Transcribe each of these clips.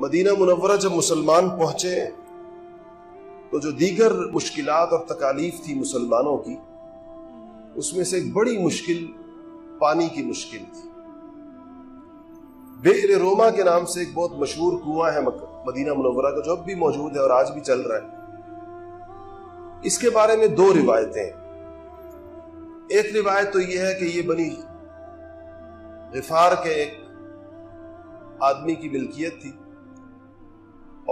مدینہ منورہ جب مسلمان پہنچے تو جو دیگر مشکلات اور تکالیف تھی مسلمانوں کی، اس میں سے ایک بڑی مشکل پانی کی مشکل تھی۔ بئر روما کے نام سے ایک بہت مشہور کنواں ہے مدینہ منورہ کا، جو اب بھی موجود ہے اور آج بھی چل رہا ہے۔ اس کے بارے میں دو روایتیں ہیں۔ ایک روایت تو یہ ہے کہ یہ بنی غفار کے ایک آدمی کی ملکیت تھی،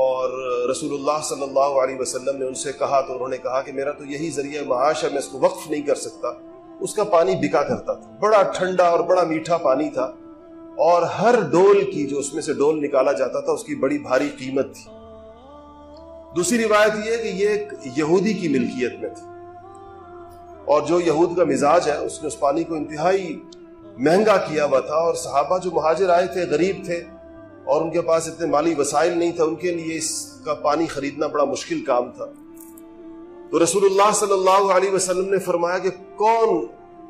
اور رسول اللہ صلی اللہ علیہ وسلم نے ان سے کہا تو انہوں نے کہا کہ میرا تو یہی ذریعہ معاش ہے، میں اس کو وقف نہیں کر سکتا۔ اس کا پانی بکا کرتا تھا، بڑا ٹھنڈا اور بڑا میٹھا پانی تھا، اور ہر ڈول کی جو اس میں سے ڈول نکالا جاتا تھا اس کی بڑی بھاری قیمت تھی۔ دوسری روایت یہ ہے کہ یہ ایک یہودی کی ملکیت میں تھی، اور جو یہود کا مزاج ہے اس نے اس پانی کو انتہائی مہنگا کیا ہوا تھا، اور صحابہ جو مہاجر آئے تھے غریب تھے اور ان کے پاس اتنے مالی وسائل نہیں تھا، ان کے لیے اس کا پانی خریدنا بڑا مشکل کام تھا۔ تو رسول اللہ صلی اللہ علیہ وسلم نے فرمایا کہ کون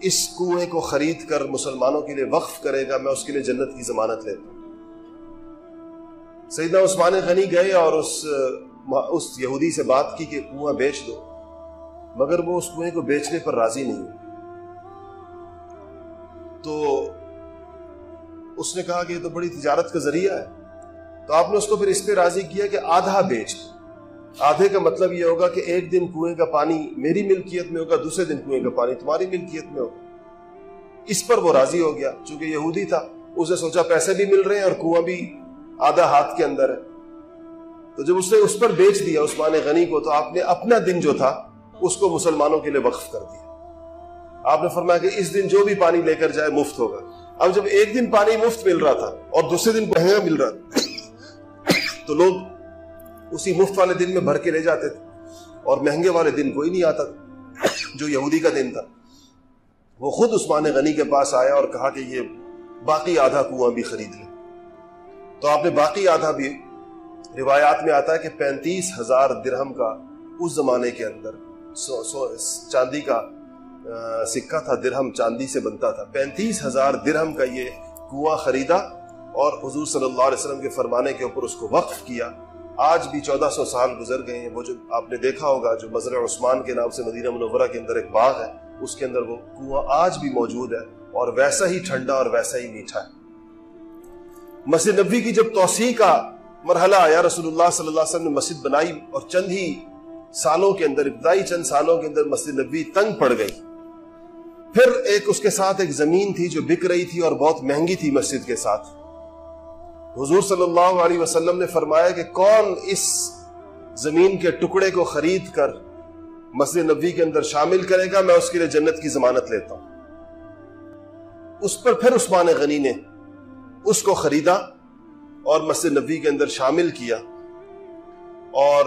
اس کنویں کو خرید کر مسلمانوں کے لیے وقف کرے گا، میں اس کے لیے جنت کی ضمانت لیتا ہوں۔ سیدنا عثمان غنی گئے اور اس یہودی سے بات کی کہ کنواں بیچ دو، مگر وہ اس کنویں کو بیچنے پر راضی نہیں ہوئی۔ تو اس نے کہا کہ یہ تو بڑی تجارت کا ذریعہ ہے، تو آپ نے اس کو پھر اس پہ راضی کیا کہ آدھا بیچ دو۔ آدھے کا مطلب یہ ہوگا کہ ایک دن کنویں کا پانی میری ملکیت میں ہوگا، دوسرے دن کنویں کا پانی تمہاری ملکیت میں ہوگا۔ اس پر وہ راضی ہو گیا، چونکہ یہودی تھا، اس نے سوچا پیسے بھی مل رہے ہیں اور کنواں بھی آدھا ہاتھ کے اندر ہے۔ تو جب اس نے اس پر بیچ دیا عثمان غنی کو، تو آپ نے اپنا دن جو تھا اس کو مسلمانوں کے لیے وقف کر دیا۔ آپ نے فرمایا کہ اس دن جو بھی پانی لے کر جائے مفت ہوگا۔ اب جب ایک دن پانی مفت مل رہا تھا اور دوسرے دن مہنگا مل رہا تھا، تو لوگ اسی مفت والے دن میں بھر کے لے جاتے تھے، اور مہنگے والے دن کوئی نہیں آتا تھا جو یہودی کا دن تھا۔ وہ خود عثمان غنی کے پاس آیا اور کہا کہ یہ باقی آدھا کنواں بھی خرید لیں۔ تو آپ نے باقی آدھا بھی، روایات میں آتا ہے کہ 35,000 درہم کا اس زمانے کے اندر چاندی کا سکہ تھا، درہم چاندی سے بنتا تھا، 35,000 درہم کا یہ کنواں خریدا اور حضور صلی اللہ علیہ وسلم کے فرمانے کے اوپر اس کو وقف کیا۔ آج بھی 1400 سال گزر گئے ہیں، وہ جو آپ نے دیکھا ہوگا جو مزرع عثمان کے نام سے مدینہ منورہ کے اندر ایک باغ ہے، اس کے اندر وہ کنواں آج بھی موجود ہے، اور ویسا ہی ٹھنڈا اور ویسا ہی میٹھا ہے۔ مسجد نبوی کی جب توسیع کا مرحلہ آیا، رسول اللہ صلی اللہ علیہ وسلم نے مسجد بنائی، اور چند ہی سالوں کے اندر، ابتدائی چند سالوں کے اندر مسجد نبوی تنگ پڑ گئی۔ پھر ایک اس کے ساتھ ایک زمین تھی جو بک رہی تھی اور بہت مہنگی تھی مسجد کے ساتھ۔ حضور صلی اللہ علیہ وسلم نے فرمایا کہ کون اس زمین کے ٹکڑے کو خرید کر مسجد نبوی کے اندر شامل کرے گا، میں اس کے لیے جنت کی ضمانت لیتا ہوں۔ اس پر پھر عثمان غنی نے اس کو خریدا اور مسجد نبوی کے اندر شامل کیا، اور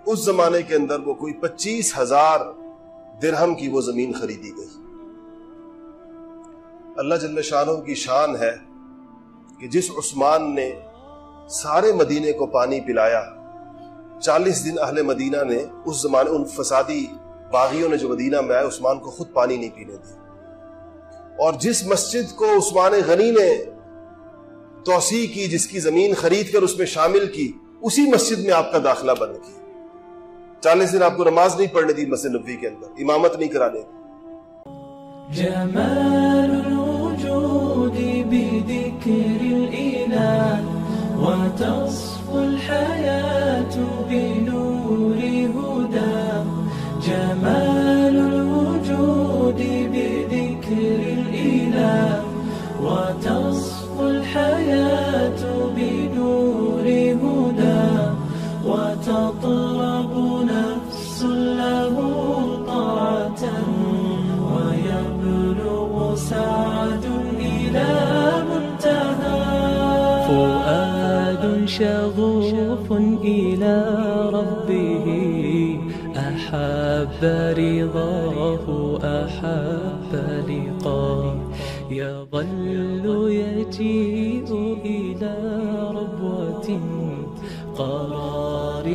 اس زمانے کے اندر وہ کوئی 25,000 درہم کی وہ زمین خریدی گئی۔ اللہ جل شانہ کی شان ہے کہ جس عثمان نے سارے مدینے کو پانی پلایا، 40 دن اہل مدینہ نے اس زمانے، ان فسادی باغیوں نے جو مدینہ میں آئے، عثمان کو خود پانی نہیں پینے دیا۔ اور جس مسجد کو عثمان غنی نے توسیع کی، جس کی زمین خرید کر اس میں شامل کی، اسی مسجد میں آپ کا داخلہ بند کیا۔ 40 دن آپ کو نماز نہیں پڑھنے دی مسجد نبوی کے اندر، امامت نہیں کرانے دی۔ جمال الوجود بذكر الإله وتصفو الحياة بنور هدى جمال الوجود بذكر الإله وتصفو الحياة بنور هدى وتطلب نفس له طاعة ويبلغ سعد إلى منتهى فؤاد شغوف إلى ربه أحب رضاه أحب لقاه يظل يجيء إلى ربوة قرار